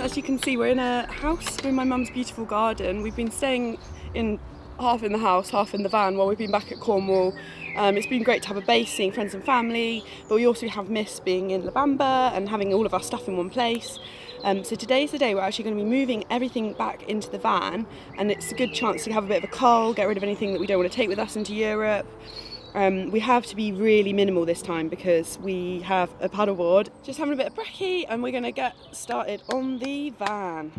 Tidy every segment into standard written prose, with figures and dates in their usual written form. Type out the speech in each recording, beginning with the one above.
as you can see, we're in a house in my mum's beautiful garden. We've been staying in half in the house, half in the van while we've been back at Cornwall. It's been great to have a base, seeing friends and family, but we also have missed being in La Bamba and having all of our stuff in one place. So today's the day we're actually going to be moving everything back into the van, and it's a good chance to have a bit of a cull, get rid of anything that we don't want to take with us into Europe. We have to be really minimal this time because we have a paddleboard. Just having a bit of brekkie, and we're going to get started on the van.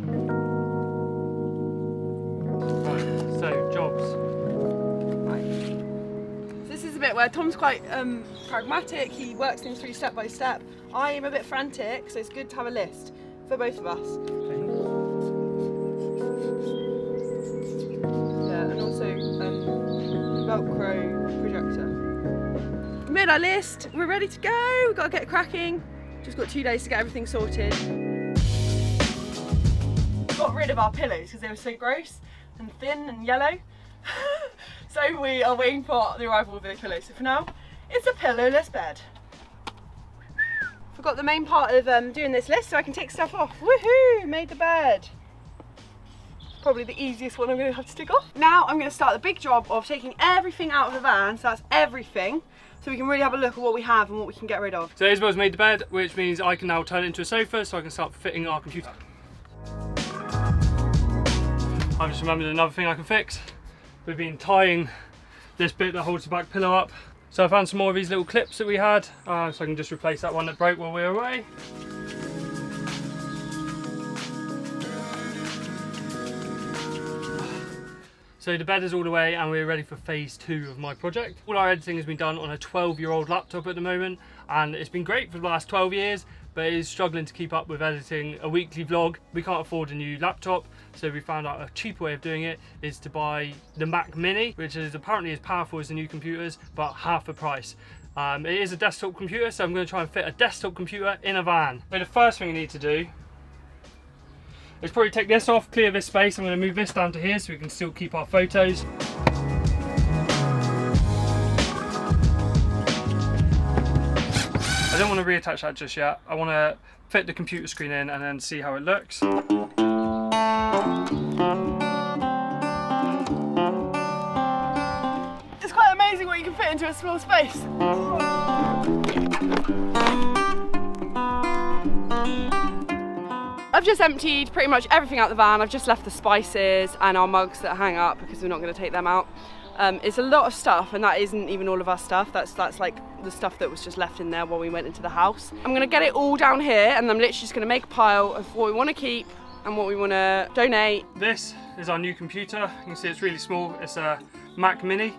Right, so jobs. Right. So this is a bit where Tom's quite pragmatic. He works things through step by step. I am a bit frantic, so it's good to have a list for both of us. Yeah, and also Velcro projector. We made our list, we're ready to go, we've got to get cracking. Just got 2 days to get everything sorted. Got rid of our pillows because they were so gross and thin and yellow. So we are waiting for the arrival of the pillows. So for now, it's a pillowless bed. Forgot the main part of doing this list so I can take stuff off. Woohoo! Made the bed. Probably the easiest one I'm going to have to tick off. Now I'm going to start the big job of taking everything out of the van, so that's everything, so we can really have a look at what we have and what we can get rid of. So Isabel's made the bed, which means I can now turn it into a sofa so I can start fitting our computer. I've just remembered another thing I can fix. We've been tying this bit that holds the back pillow up. So I found some more of these little clips that we had, so I can just replace that one that broke while we were away. So the bed is all the way and we're ready for phase 2 of my project. All our editing has been done on a 12-year-old laptop at the moment, and it's been great for the last 12 years, but it is struggling to keep up with editing a weekly vlog. We can't afford a new laptop, so we found out a cheaper way of doing it is to buy the Mac Mini, which is apparently as powerful as the new computers, but half the price. It is a desktop computer, so I'm going to try and fit a desktop computer in a van. So the first thing we need to do is probably take this off, clear this space. I'm going to move this down to here so we can still keep our photos. I don't want to reattach that just yet. I want to fit the computer screen in and then see how it looks. It's quite amazing what you can fit into a small space. I've just emptied pretty much everything out the van. I've just left the spices and our mugs that hang up because we're not going to take them out. It's a lot of stuff, and that isn't even all of our stuff. That's like the stuff that was just left in there while we went into the house. I'm going to get it all down here, and I'm literally just going to make a pile of what we want to keep and what we want to donate. This is our new computer. You can see it's really small. It's a Mac Mini.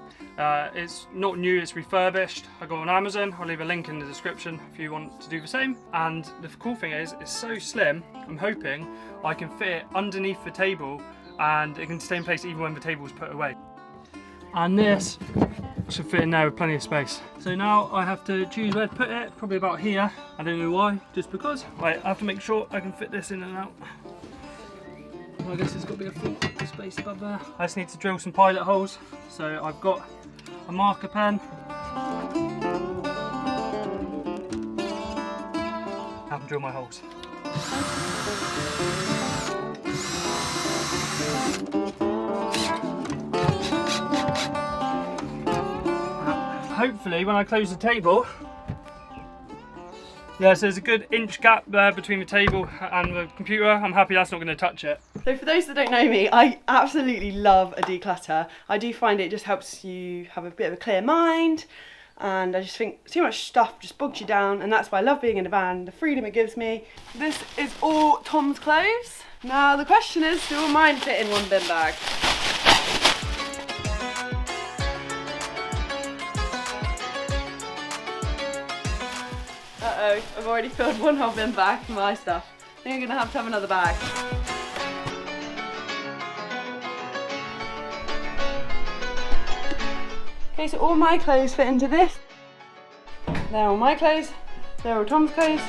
It's not new, it's refurbished. I got it on Amazon. I'll leave a link in the description if you want to do the same. And the cool thing is, it's so slim, I'm hoping I can fit it underneath the table and it can stay in place even when the table is put away. And this should fit in there with plenty of space. So now I have to choose where to put it, probably about here. I don't know why, just because. Right, I have to make sure I can fit this in and out. Well, I guess it's got to be a full space above there. I just need to drill some pilot holes. So I've got a marker pen. I can drill my holes. Hopefully when I close the table, yeah, so there's a good inch gap there between the table and the computer. I'm happy that's not going to touch it. So for those that don't know me, I absolutely love a declutter. I do find it just helps you have a bit of a clear mind, and I just think too much stuff just bogs you down, and that's why I love being in a van, the freedom it gives me. This is all Tom's clothes. Now the question is, do all mine fit in one bin bag? Uh-oh, I've already filled one whole bin bag for my stuff. I think I'm going to have another bag. Okay, so all my clothes fit into this. They're all my clothes, they're all Tom's clothes.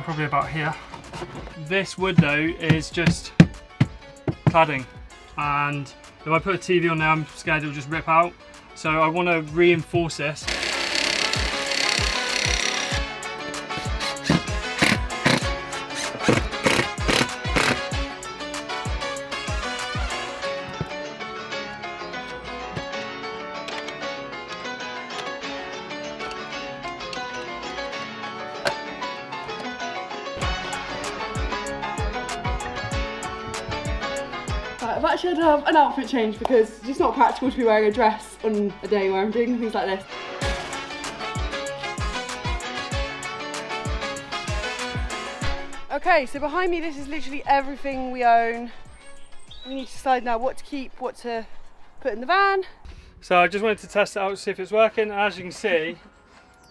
Probably about here. This wood though is just cladding, and if I put a TV on there I'm scared it'll just rip out, So I want to reinforce this. I've actually had to have an outfit change because it's just not practical to be wearing a dress on a day where I'm doing things like this. Okay, so behind me this is literally everything we own. We need to decide now what to keep, what to put in the van. So I just wanted to test it out to see if it's working. As you can see,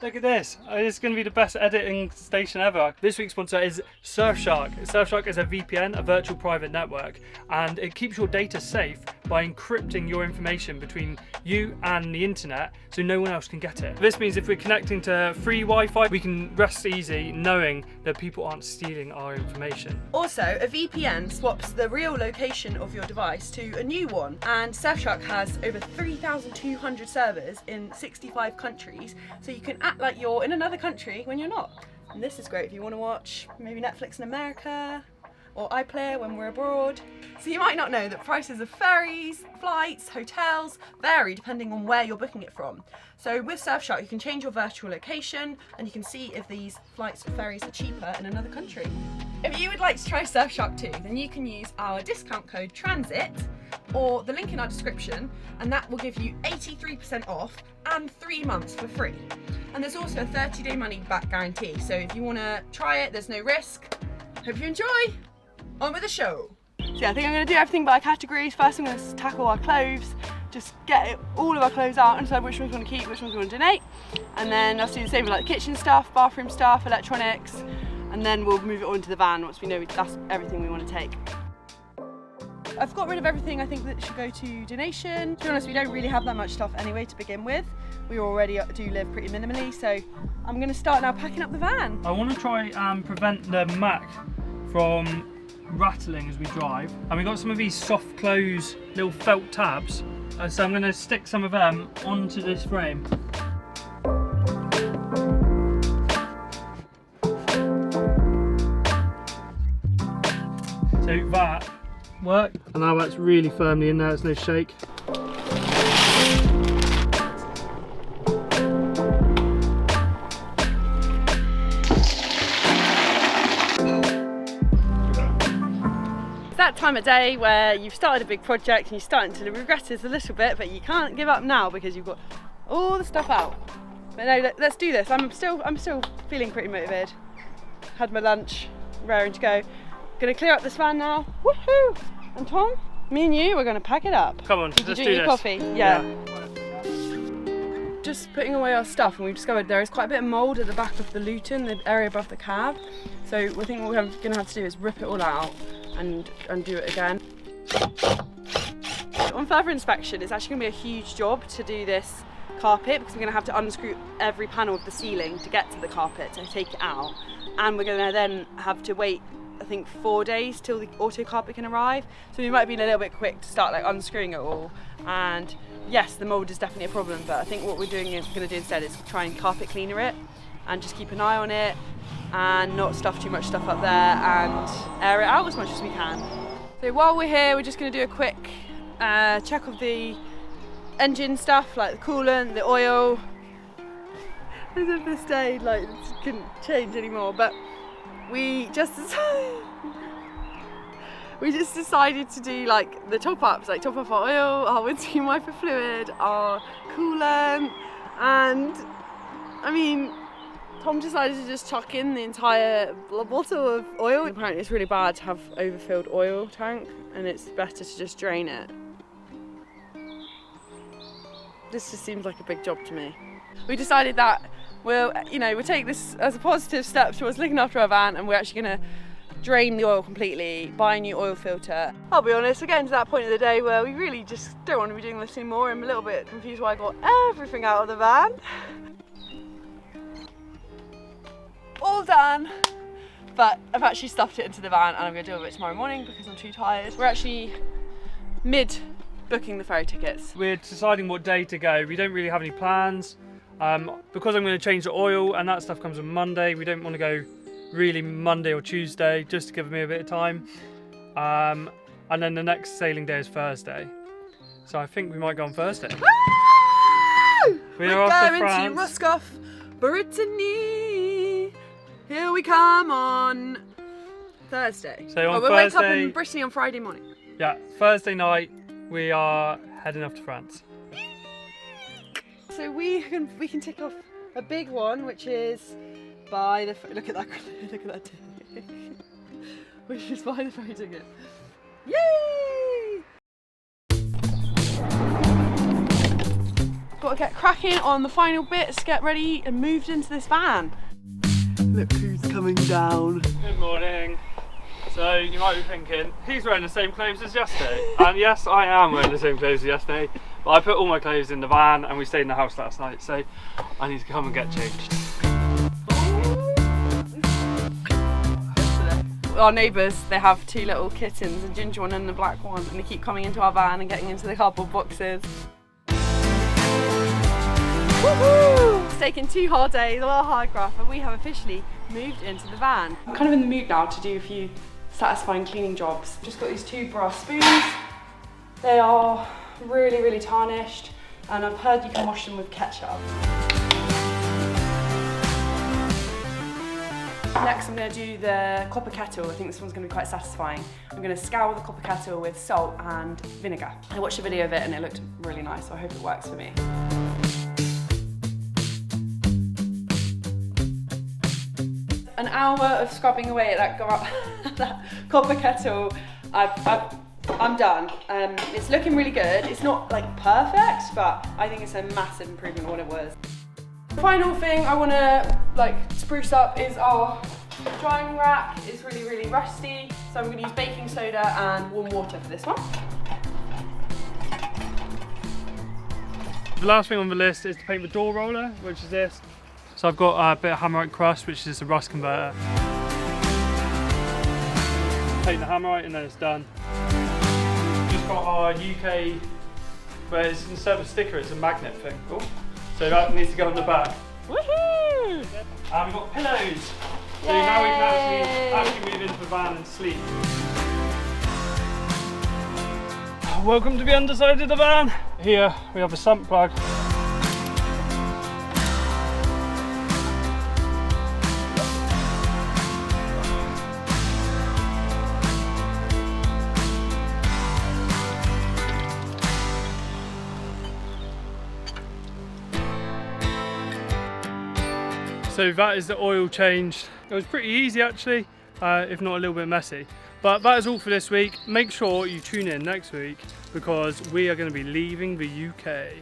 look at this. It's going to be the best editing station ever. This week's sponsor is Surfshark. Surfshark is a VPN, a virtual private network, and it keeps your data safe by encrypting your information between you and the internet so no one else can get it. This means if we're connecting to free Wi-Fi, we can rest easy knowing that people aren't stealing our information. Also, a VPN swaps the real location of your device to a new one, and Surfshark has over 3,200 servers in 65 countries, so you can act like you're in another country when you're not. And this is great if you want to watch maybe Netflix in America or iPlayer when we're abroad. So you might not know that prices of ferries, flights, hotels vary depending on where you're booking it from. So with Surfshark you can change your virtual location and you can see if these flights or ferries are cheaper in another country. If you would like to try Surfshark too, then you can use our discount code TRANSIT or the link in our description, and that will give you 83% off and 3 months for free. And there's also a 30-day money back guarantee, so if you want to try it, there's no risk. Hope you enjoy! On with the show! So yeah, I think I'm going to do everything by categories. First I'm going to tackle our clothes, just get all of our clothes out and decide which ones we want to keep, which ones we want to donate. And then I'll do the same with like the kitchen stuff, bathroom stuff, electronics, and then we'll move it on to the van once we know that's everything we want to take. I've got rid of everything I think that should go to donation. To be honest, we don't really have that much stuff anyway to begin with. We already do live pretty minimally, so I'm going to start now packing up the van. I want to try and prevent the Mac from rattling as we drive. And we got some of these soft close little felt tabs. So I'm going to stick some of them onto this frame. So that worked, and now that's really firmly in there, there's no shake. It's that time of day where you've started a big project and you're starting to regret it a little bit, but you can't give up now because you've got all the stuff out. But no, let's do this. I'm still feeling pretty motivated. Had my lunch, raring to go. Gonna clear up this van now. Woohoo! And Tom, me and you, we're gonna pack it up. Come on, Did let's you do your this. Coffee? Yeah. Just putting away our stuff, and we've discovered there is quite a bit of mould at the back of the Luton, the area above the cab. So I think what we're gonna have to do is rip it all out and do it again. On further inspection, it's actually gonna be a huge job to do this carpet because we're gonna have to unscrew every panel of the ceiling to get to the carpet to take it out, and we're gonna then have to wait I think 4 days till the auto carpet can arrive, so we might be a little bit quick to start like unscrewing it all. And yes, the mould is definitely a problem, but I think what we're going to do instead is try and carpet cleaner it and just keep an eye on it and not stuff too much stuff up there and air it out as much as we can. So while we're here, we're just going to do a quick check of the engine stuff, like the coolant, the oil. As if this day like couldn't change anymore, but we just decided to do like the top ups, like top up our oil, our windscreen wiper fluid, our coolant, and I mean Tom decided to just chuck in the entire bottle of oil. Apparently it's really bad to have overfilled oil tank and it's better to just drain it. This just seems like a big job to me. We decided that we'll take this as a positive step towards looking after our van, and we're actually going to drain the oil completely, buy a new oil filter. I'll be honest, we're getting to that point of the day where we really just don't want to be doing this anymore. I'm a little bit confused why I got everything out of the van. All done, but I've actually stuffed it into the van and I'm going to do it tomorrow morning because I'm too tired. We're actually mid booking the ferry tickets. We're deciding what day to go. We don't really have any plans. Because I'm going to change the oil and that stuff comes on Monday, we don't want to go really Monday or Tuesday, just to give me a bit of time. And then the next sailing day is Thursday. So I think we might go on Thursday. We're off to going France. to Roscoff, Brittany. Here we come on Thursday. So on we'll wake up Thursday- in Brittany on Friday morning. Yeah, Thursday night we are heading off to France. So we can tick off a big one, which is buy the look at that tick. Which is buy the ferry ticket. Yay! Got to get cracking on the final bits, get ready and moved into this van. Look who's coming down. Good morning. So you might be thinking, he's wearing the same clothes as yesterday. And yes, I am wearing the same clothes as yesterday. But I put all my clothes in the van and we stayed in the house last night, so I need to come and get changed. Our neighbours, they have 2 little kittens, a ginger one and a black one, and they keep coming into our van and getting into the cardboard boxes. Woohoo! It's taken 2 hard days, a lot of hard graft, and we have officially moved into the van. I'm kind of in the mood now to do a few satisfying cleaning jobs. Just got these 2 brass spoons. They are really, really tarnished, and I've heard you can wash them with ketchup. Next I'm going to do the copper kettle. I think this one's going to be quite satisfying. I'm going to scour the copper kettle with salt and vinegar. I watched a video of it and it looked really nice, so I hope it works for me. An hour of scrubbing away at that copper kettle. I'm done. It's looking really good. It's not like perfect, but I think it's a massive improvement on what it was. The final thing I want to spruce up is our drying rack. It's really, really rusty, so I'm going to use baking soda and warm water for this one. The last thing on the list is to paint the door roller, which is this. So I've got a bit of hammerite crust, which is a rust converter. Paint the hammerite and then it's done. Just got our UK, where it's instead of a sticker, it's a magnet thing. Oh. So that needs to go on the back. Woohoo! And we've got pillows. So Yay! now we can actually move into the van and sleep. Welcome to the underside of the van. Here we have a sump plug. So that is the oil changed. It was pretty easy actually, if not a little bit messy. But that is all for this week. Make sure you tune in next week because we are going to be leaving the UK.